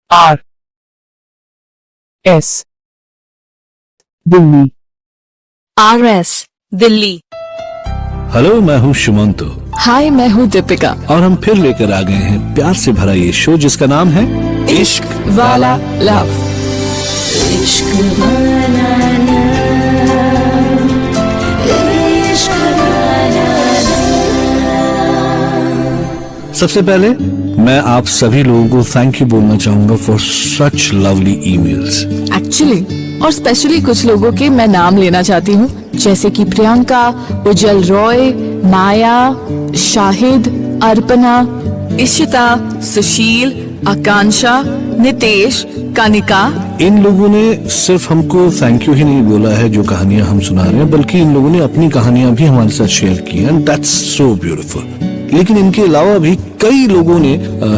R S Delhi. RS Delhi. Hello, मैं हूँ सुमंतो हाय, मैं हूँ दीपिका। और हम फिर लेकर आ गए हैं प्यार से भरा ये शो जिसका नाम है इश्क वाला लव। इश्क वाला इश्क वाला। सबसे पहले मैं आप सभी लोगों को थैंक यू बोलना चाहूंगा for such lovely emails. Actually और स्पेशली कुछ लोगों के मैं नाम लेना चाहती हूँ, जैसे कि प्रियंका, उज्जवल रॉय, माया, शाहिद, अर्पणा, इशिता, सुशील, आकांक्षा, नितेश, कनिका। इन लोगों ने सिर्फ हमको थैंक यू ही नहीं बोला है जो कहानियां हम सुना रहे हैं, बल्कि इन लोगों ने अपनी कहानियां भी हमारे साथ शेयर की हैं, दैट्स सो ब्यूटीफुल। लेकिन इनके अलावा भी कई लोगों ने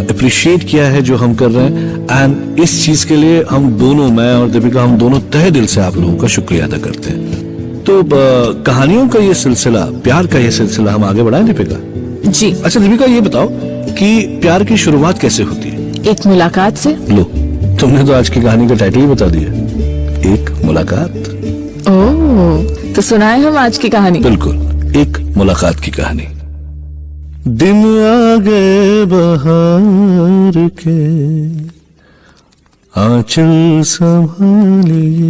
अप्रिशिएट किया है जो हम कर रहे हैं, एंड इस चीज के लिए हम दोनों, मैं और दीपिका, हम दोनों तहे दिल से आप लोगों का शुक्रिया अदा करते हैं। तो कहानियों का ये सिलसिला, प्यार का ये सिलसिला हम आगे बढ़ाएं दीपिका? जी। अच्छा दीपिका, ये बताओ कि प्यार की शुरुआत कैसे होती है? एक मुलाकात से। लो, तुमने तो आज की कहानी का टाइटल ही बता दिया, एक मुलाकात। ओह, तो सुनाए हम आज की कहानी। बिल्कुल, एक मुलाकात की कहानी। दिन आ गए बहार के, आंचल संभालिए,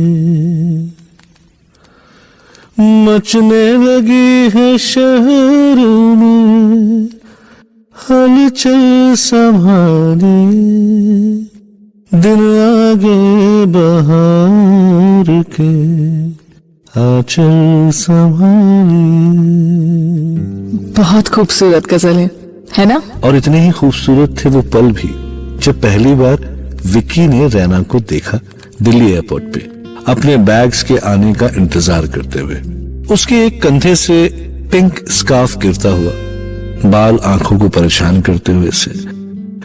मचने लगी है शहर में, हलचल संभालिए। दिन आ गए बहार के, आंचल संभालिए। बहुत खूबसूरत गजल है ना? और इतने ही खूबसूरत थे वो पल भी जब पहली बार विक्की ने रैना को देखा दिल्ली एयरपोर्ट पे, अपने बैग्स के आने का इंतजार करते हुए। उसके एक कंधे से पिंक स्कार्फ गिरता हुआ, बाल आंखों को परेशान करते हुए से।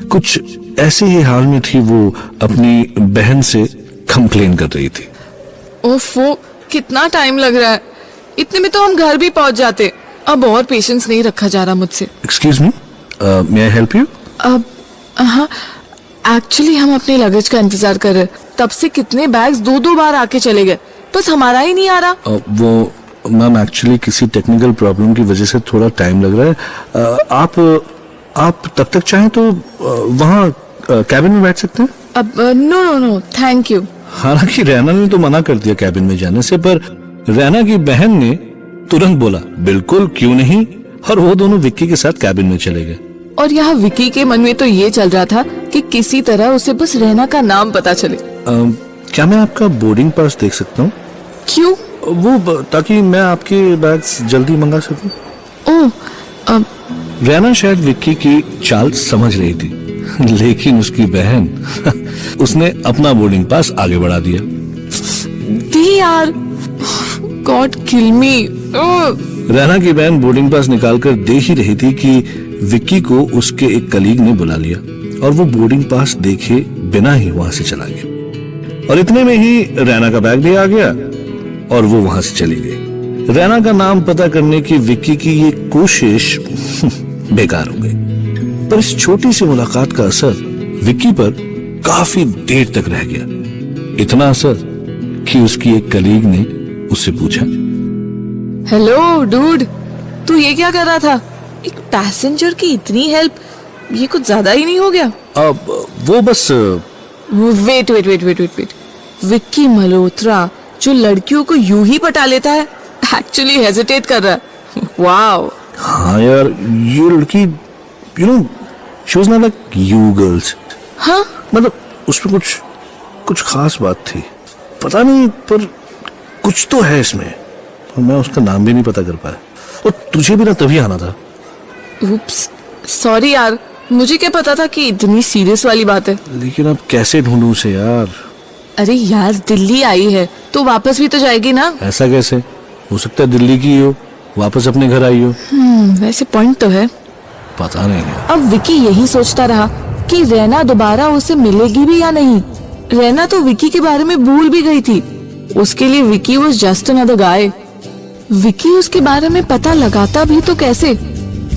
कुछ ऐसे ही हाल में थी वो अपनी बहन से कंप्लेन कर रही थी। ओफो, कितना टाइम लग रहा है, इतने में तो हम घर भी पहुंच जाते। अब और पेशेंस नहीं रखा जा रहा मुझसे। Excuse me, may I help you? अब हाँ, एक्चुअली हम अपने लगेज का इंतजार कर रहे, तब से कितने बैग्स दो दो बार आके चले गए, बस हमारा ही नहीं आ रहा। वो मैम, एक्चुअली किसी टेक्निकल प्रॉब्लम की वजह से थोड़ा टाइम लग रहा है। आप तब तक चाहें तो वहाँ कैबिन में बैठ सकते हैं। अब no no no, thank you. हालांकि रैना ने तो मना कर दिया कैबिन में जाने से, पर रैना की बहन ने तुरंत बोला बिल्कुल, क्यों नहीं, और वो दोनों विक्की के साथ कैबिन में चले गए। और यहाँ विक्की के मन में तो ये चल रहा था कि किसी तरह उसे बस रैना का नाम पता चले। क्या मैं आपका बोर्डिंग पास देख सकता हूँ? क्यों? ताकि मैं आपके बैग्स जल्दी मंगा सकूं। ओह, रैना शायद विक्की की चाल समझ रही थी, लेकिन उसकी बहन उसने अपना बोर्डिंग पास आगे बढ़ा दिया। दी यार, गॉड किल मी। रैना की बहन बोर्डिंग पास निकालकर दे ही रही थी कि विक्की को उसके एक कलीग ने बुला लिया, और वो बोर्डिंग पास देखे बिना ही वहां से चला गया। और इतने में ही रैना का बैग भी आ गया और वो वहां से चली गई। रैना का नाम पता करने की विक्की की ये कोशिश बेकार हो गई। पर इस छोटी सी मुलाकात का असर विक्की पर काफी देर तक रह गया। इतना असर कि उसकी एक कलीग ने उससे पूछा, हेलो डूड, तू ये क्या कर रहा था? एक पैसेंजर की इतनी हेल्प, ये कुछ ज्यादा ही नहीं हो गया? अब वो बस wait wait wait wait wait wait, Vicky Malhotra जो लड़कियों को यूं ही पटा लेता है, एक्चुअली हेजिटेट कर रहा है। वाओ। हाँ यार, ये लड़की, you know, she was not like you girls. हाँ, मतलब उसमें कुछ खास बात थी, पता नहीं, पर कुछ तो है इसमें, और मैं उसका नाम भी नहीं पता कर पाया। और तुझे भी ना तभी आना था। उप्स, सॉरी यार, मुझे क्या पता था कि इतनी सीरियस वाली बात है। लेकिन अब कैसे ढूंढूं उसे यार? अरे यार, दिल्ली आई है तो वापस भी तो जाएगी ना। ऐसा कैसे हो सकता है? दिल्ली की हो, वापस अपने घर आई हो। वैसे पॉइंट तो है। पता नहीं यार। अब विक्की यही सोचता रहा कि रैना दोबारा उसे मिलेगी भी या नहीं। रैना तो विक्की के बारे में भूल भी गई थी, उसके लिए Vicky was just another guy. Vicky उसके बारे में पता लगाता भी तो कैसे?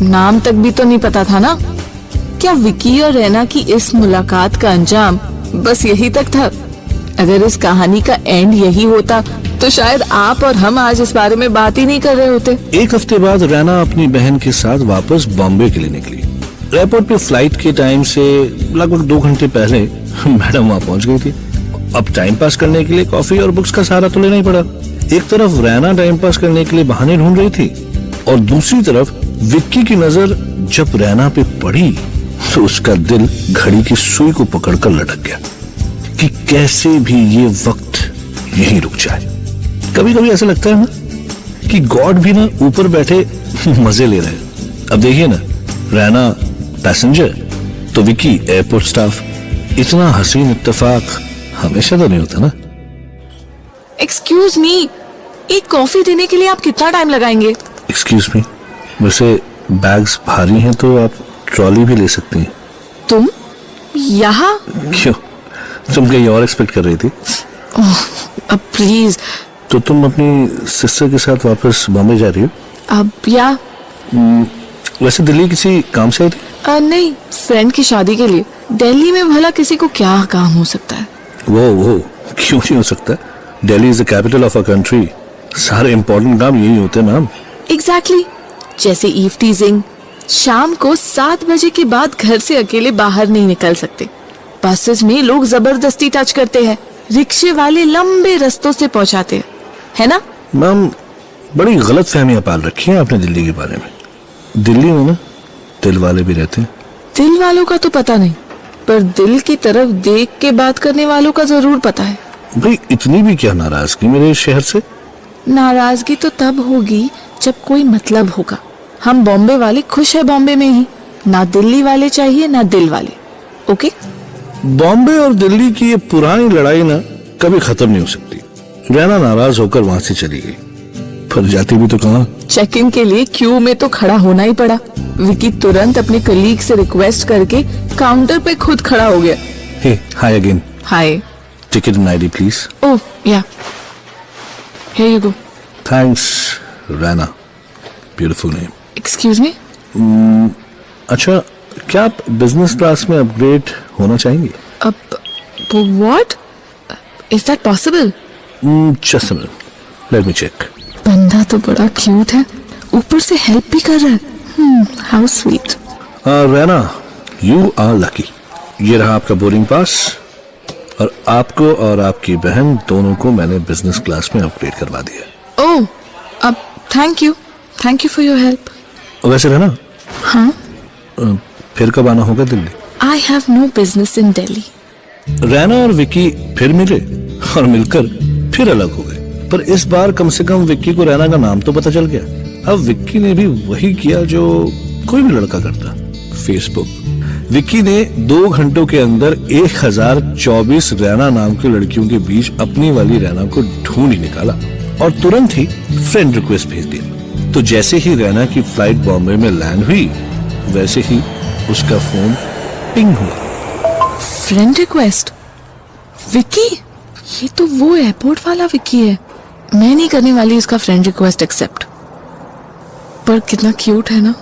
नाम तक भी तो नहीं पता था ना। क्या विक्की और रैना की इस मुलाकात का अंजाम बस यही तक था। अगर इस कहानी का एंड यही होता तो शायद आप और हम आज इस बारे में बात ही नहीं कर रहे होते। एक हफ्ते बाद रैना अपनी बहन के साथ वापस बॉम्बे के लिए निकली। एयरपोर्ट पे फ्लाइट के टाइम से लगभग 2 घंटे पहले मैडम वहां पहुंच गई थी। अब टाइम पास करने के लिए कॉफी और बुक्स का सहारा तो लेना ही पड़ा। एक तरफ रैना टाइम पास करने के लिए बहाने ढूंढ रही थी और दूसरी तरफ विक्की की नजर जब रैना पे पड़ी तो उसका दिल घड़ी की सुई को पकड़कर लटक गया कि कैसे भी ये वक्त यहीं रुक जाए। कभी कभी ऐसा लगता है ना कि गॉड भी ना ऊपर बैठे मजे ले रहे हैं। अब देखिए ना, रैना पैसेंजर तो विक्की एयरपोर्ट स्टाफ। इतना हसीन इत्तेफाक हमेशा तो नहीं होता ना। एक्सक्यूज मी, एक कॉफी देने के लिए आप कितना टाइम लगाएंगे? एक्सक्यूज मी, वैसे बैग्स भारी हैं तो आप ट्रॉली भी ले सकती हैं। तुम यहाँ? क्यों, तुम कहीं और एक्सपेक्ट कर रही थी? अब प्लीज। तो तुम अपनी सिस्टर के साथ वापस बॉम्बे जा रही हो? अब या वैसे दिल्ली किसी काम से आई थी? नहीं, फ्रेंड की शादी के लिए। दिल्ली में भला किसी को क्या काम हो सकता है? वो क्यों नहीं हो सकता? Delhi is the capital of a country. सारे इंपॉर्टेंट काम यही होते हैं मैम। एग्जैक्टली। जैसे ईव टीजिंग, शाम को 7 बजे के बाद घर से अकेले बाहर नहीं निकल सकते। बसेस में लोग जबरदस्ती टच करते हैं, रिक्शे वाले लंबे रास्तों से पहुंचाते हैं, है ना? मैम, बड़ी गलत फहमियां पाल रखी हैं आपने दिल्ली के बारे में। दिल्ली में ना दिल वाले भी रहते हैं। दिल वालों का तो पता नहीं, पर दिल की तरफ देख के बात करने वालों का जरूर पता है। भाई, इतनी भी क्या नाराजगी मेरे शहर से? नाराजगी तो तब होगी जब कोई मतलब होगा। हम बॉम्बे वाले खुश है बॉम्बे में ही, ना दिल्ली वाले चाहिए ना दिल वाले। ओके? बॉम्बे और दिल्ली की ये पुरानी लड़ाई ना कभी खत्म नहीं हो सकती। रैना नाराज होकर वहां से चली गई, पर जाती भी तो कहां। चेक इन के लिए क्यू में तो खड़ा होना ही पड़ा। विकी तुरंत अपने कलीग से रिक्वेस्ट करके काउंटर पे खुद खड़ा हो गया। Hey, hi again. Hi. Ticket and ID please. Oh yeah, here you go. Thanks Raina, beautiful name. Excuse me? अच्छा, क्या आप बिजनेस क्लास में अपग्रेड होना चाहेंगे? अब what is that possible? Just a minute, let me check. बंदा तो बड़ा क्यूट है, ऊपर से हेल्प भी कर रहा है। How sweet. Raina, you are lucky. ये रहा आपका बोर्डिंग पास और आपको और आपकी बहन दोनों को मैंने बिजनेस क्लास में अपग्रेड करवा दिया। ओह, अब thank you for your help. वैसे रैना, हाँ? फिर कब आना होगा Delhi? I have no business in Delhi. Raina और विक्की फिर मिले और मिलकर फिर अलग हो गए, पर इस बार कम से कम विक्की को रैना का नाम तो पता चल गया। अब विक्की ने भी वही किया जो कोई भी लड़का करता, फेसबुक। विक्की ने 2 घंटों के अंदर 1024 रैना नाम की लड़कियों के बीच अपनी वाली रैना को ढूंढ ही निकाला और तुरंत ही फ्रेंड रिक्वेस्ट भेज दिया। तो जैसे ही रैना की फ्लाइट बॉम्बे में लैंड हुई, वैसे ही उसका फोन पिंग हुआ। Friend request? विक्की? ये तो वो एयरपोर्ट वाला विक्की है। मैं नहीं करने वाली उसका फ्रेंड रिक्वेस्ट एक्सेप्ट, पर कितना क्यूट है ना।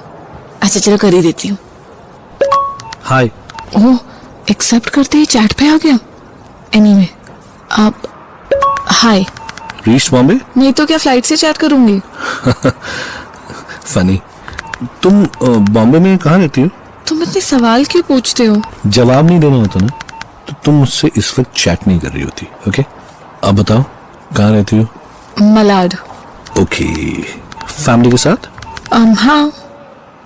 अच्छा चलो कर ही देती हूँ। हाय। ओह, एक्सेप्ट करते ही चैट पे आ गया। एनीवे, अब हाय। रीच बॉम्बे? नहीं तो क्या फ्लाइट से चैट करूंगी? फनी। तुम बॉम्बे में कहाँ रहती हो? तुम इतने सवाल क्यों पूछते हो? जवाब नहीं देना होता ना तो तुम मुझसे इस वक्त चैट नहीं कर रही होती। ओके, अब बताओ कहाँ रहती हो? मलाड। ओके, फैमिली के साथ? हाँ।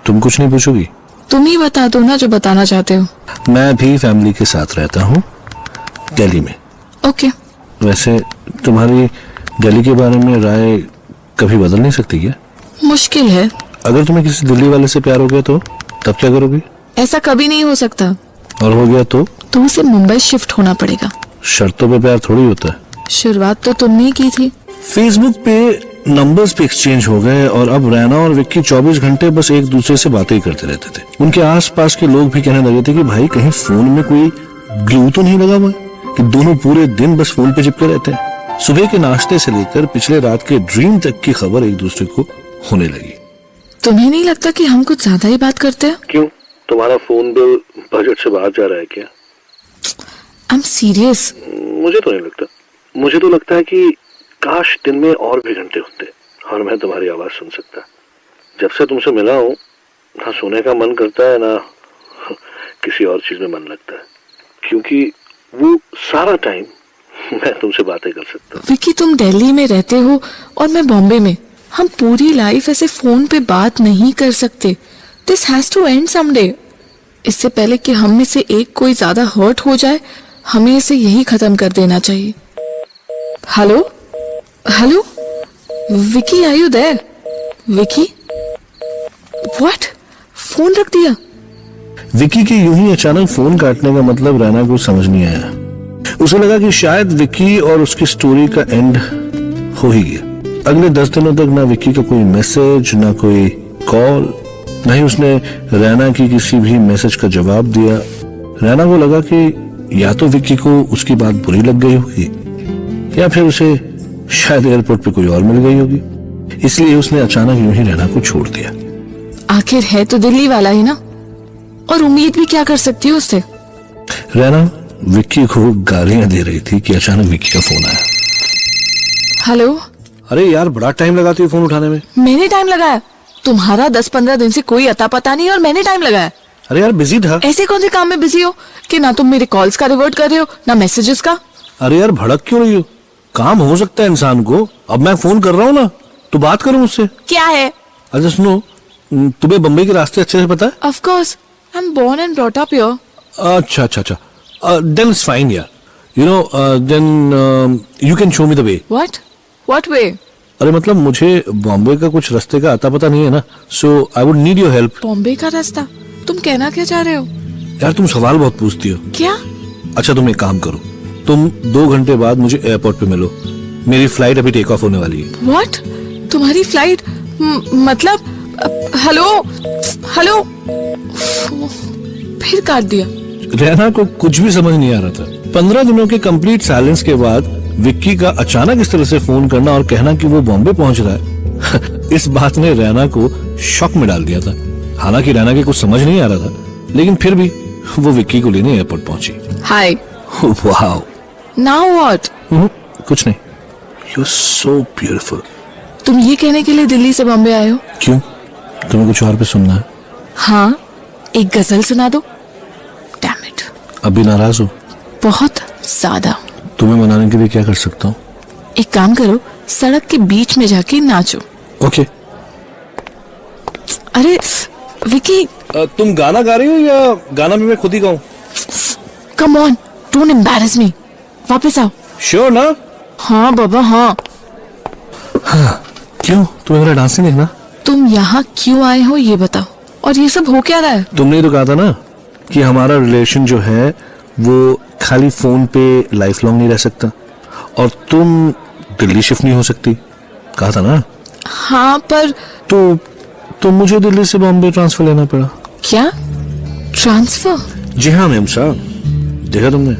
तुम कुछ नहीं पूछोगी? तुम ही बता दो ना जो बताना चाहते हो। मैं भी फैमिली के साथ रहता हूँ दिल्ली में। ओके। वैसे तुम्हारी दिल्ली के बारे में राय कभी बदल नहीं सकती क्या? मुश्किल है। अगर तुम्हें किसी दिल्ली वाले से प्यार हो गया तो तब क्या करोगी? ऐसा कभी नहीं हो सकता। और हो गया तो उसे मुंबई शिफ्ट होना पड़ेगा। शर्तों पे प्यार थोड़ी होता है। शुरुआत तो तुमने ही की थी। फेसबुक पे नंबर्स पे एक्सचेंज हो गए और अब रैना और विक्की 24 घंटे बस एक दूसरे से बातें ही करते रहते थे। उनके आसपास के लोग भी कहने लगे थे कि भाई कहीं फोन में कोई ग्लू तो नहीं लगा हुआ है कि दोनों पूरे दिन बस फोन पे चिपके रहते हैं। सुबह के नाश्ते से लेकर पिछले रात के ड्रीम तक की खबर एक दूसरे को होने लगी। तुम्हें नहीं लगता कि हम कुछ ज्यादा ही बात करते हैं? क्यों, तुम्हारा फोन बिल बजट से बाहर जा रहा है क्या? I am serious. मुझे तो नहीं लगता। मुझे तो लगता है कि काश दिन में और भी घंटे होते और मैं तुम्हारी आवाज सुन सकता। जब से तुमसे मिला हूं ना सोने का मन करता है ना किसी और चीज में मन लगता है, क्योंकि वो सारा टाइम मैं तुमसे बातें कर सकता हूँ। विकी, तुम दिल्ली में रहते हो और मैं बॉम्बे में। हम पूरी लाइफ ऐसे फोन पे बात नहीं कर सकते। This has to end someday. इससे पहले कि हम में से एक कोई ज्यादा हर्ट हो जाए, हमें इसे यही खत्म कर देना चाहिए। Hello hello Vicky, are you there? Vicky, what? Phone रख दिया? विक्की के यूं ही अचानक फोन काटने का मतलब रैना को समझ नहीं आया। उसे लगा कि शायद विक्की और उसकी स्टोरी का एंड हो ही गया। अगले 10 दिनों तक ना विक्की का कोई मैसेज, ना कोई कॉल, ना ही उसने रैना की किसी भी मैसेज का जवाब दिया। रैना को लगा कि या तो विक्की को उसकी बात बुरी लग गई होगी या फिर उसे शायद एयरपोर्ट पे कोई और मिल गई होगी, इसलिए उसने अचानक यूं ही रैना को छोड़ दिया। आखिर है तो दिल्ली वाला ही ना, और उम्मीद भी क्या कर सकती हो उससे। रैना विक्की को गालियां दे रही थी कि अचानक विक्की का फोन आया। हेलो। अरे यार, बड़ा टाइम लगाती है फोन उठाने में। मैंने टाइम लगाया? तुम्हारा 10-15 दिन से कोई अता पता नहीं और मैंने टाइम लगाया? अरे यार, बिजी था। ऐसे कौन से काम में बिजी हो कि ना तुम मेरे कॉल्स का रिवर्ट कर रहे हो ना मैसेजेस का? अरे यार, भड़क क्यों रही हो? काम हो सकता है इंसान को। अब मैं फोन कर रहा हूँ ना, तो बात करो मुझसे। क्या है? अच्छा सुनो, तुम्हें बम्बई के रास्ते अच्छे से पता है? Of course, I am born and brought up here. अच्छा अच्छा अच्छा, देन इट्स फाइन यार। You know, then you can show me the way. What way? अरे मतलब मुझे बॉम्बे का कुछ रास्ते का अता पता नहीं है ना, so I would need your help. Bombay का रास्ता? तुम कहना क्या चाह रहे हो? यार तुम सवाल बहुत पूछती हो। क्या? अच्छा तुम एक काम करो, तुम 2 घंटे बाद मुझे एयरपोर्ट पे मिलो। मेरी फ्लाइट अभी टेक ऑफ होने वाली है। व्हाट? तुम्हारी फ्लाइट? मतलब हेलो हेलो, फिर काट दिया। रैना को कुछ भी समझ नहीं आ रहा था। 15 दिनों के कंप्लीट साइलेंस के बाद विक्की का अचानक इस तरह से फोन करना और कहना कि वो बॉम्बे पहुंच रहा है इस बात ने रैना को शॉक में डाल दिया था। हालांकि रैना के कुछ समझ नहीं आ रहा था, लेकिन फिर भी वो विक्की को लेने एयरपोर्ट पहुंची। हाय। वाओ। Now what? कुछ नहीं। You so beautiful. तुम ये कहने के लिए दिल्ली से बॉम्बे आए हो? क्यों, तुम्हें कुछ और भी सुनना है? हाँ, एक गजल सुना दो। Damn it. अभी नाराज हो? बहुत ज्यादा। तुम्हें मनाने के लिए क्या कर सकता हूँ? एक काम करो, सड़क के बीच में जाके नाचो। ओके। अरे विकी, तुम गाना गा रही हो या गाना भी मैं खुद ही गाऊं? कम ऑन, डोंट एम्बैरेस मी। वापस आओ। श्योर ना? हाँ बाबा हाँ। क्यों, तुम्हें मेरा डांस नहीं देखना? तुम यहाँ क्यों आए हो ये बताओ, और ये सब हो क्या रहा है? तुमने तो कहा था ना कि हमारा रिलेशन जो है वो खाली फोन पे लाइफ लॉन्ग नहीं रह सकता, और तुम दिल्ली शिफ्ट नहीं हो सकती, कहा था ना? हाँ पर तो मुझे दिल्ली से बॉम्बे ट्रांसफर लेना पड़ा। क्या ट्रांसफर? जी हाँ मैम साहब, देखा तुमने,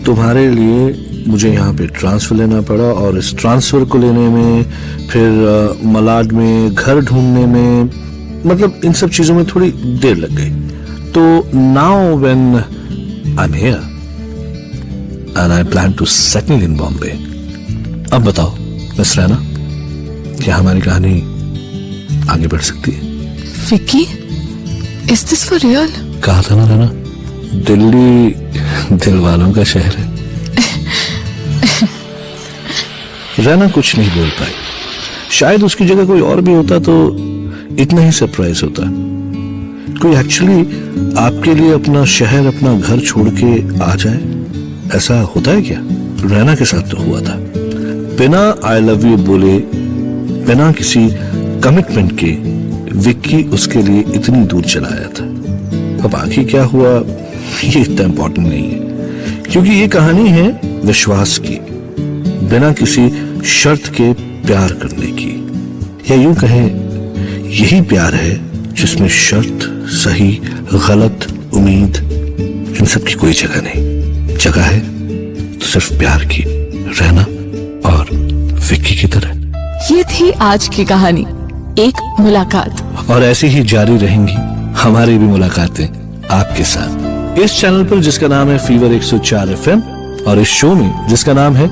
तुम्हारे लिए मुझे यहाँ पे ट्रांसफर लेना पड़ा, और इस ट्रांसफर को लेने में फिर मलाड में घर ढूंढने में, मतलब इन सब चीजों में थोड़ी देर लग गई। तो now when I am here and I plan to settle in Bombay. अब बताओ मिस रैना, क्या हमारी कहानी आगे बढ़ सकती है? Vicky, is this for real? कहा था ना रैना, दिल्ली दिल वालों का शहर है। रैना कुछ नहीं बोल पाई। शायद उसकी जगह कोई और भी होता तो इतना ही सरप्राइज होता। कोई एक्चुअली आपके लिए अपना शहर, अपना घर छोड़ के आ जाए, ऐसा होता है क्या? रैना के साथ तो हुआ था। बिना आई लव यू बोले, बिना किसी कमिटमेंट के विक्की उसके लिए इतनी दूर चला आया था। अब आखिर क्या हुआ ये इतना इंपॉर्टेंट नहीं है, क्योंकि ये कहानी है विश्वास की, बिना किसी शर्त के प्यार करने की, या यूं कहें यही प्यार है जिसमें शर्त, सही गलत, उम्मीद, इन सब की कोई जगह नहीं। जगह है तो सिर्फ प्यार की, रहना और विक्की की तरह। ये थी आज की कहानी, एक मुलाकात। और ऐसे ही जारी रहेंगी हमारी भी मुलाकातें आपके साथ। इस चैनल पर जिसका नाम है फीवर 104 FM और इस शो में जिसका नाम है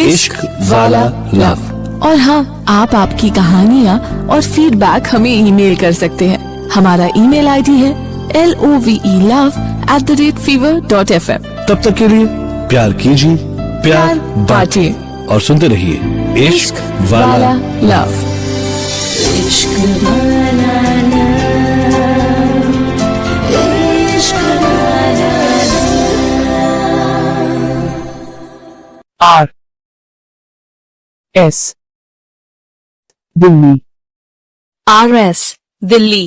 इश्क वाला लव। और हाँ, आप आपकी कहानियाँ और फीडबैक हमें ईमेल कर सकते हैं। हमारा ईमेल आईडी है lovelove@fever.fm। तब तक के लिए प्यार कीजिए, प्यार बांटिए और सुनते रहिए इश्क वाला लव। इश्क वाला इश्क वाला RS दिल्ली RS दिल्ली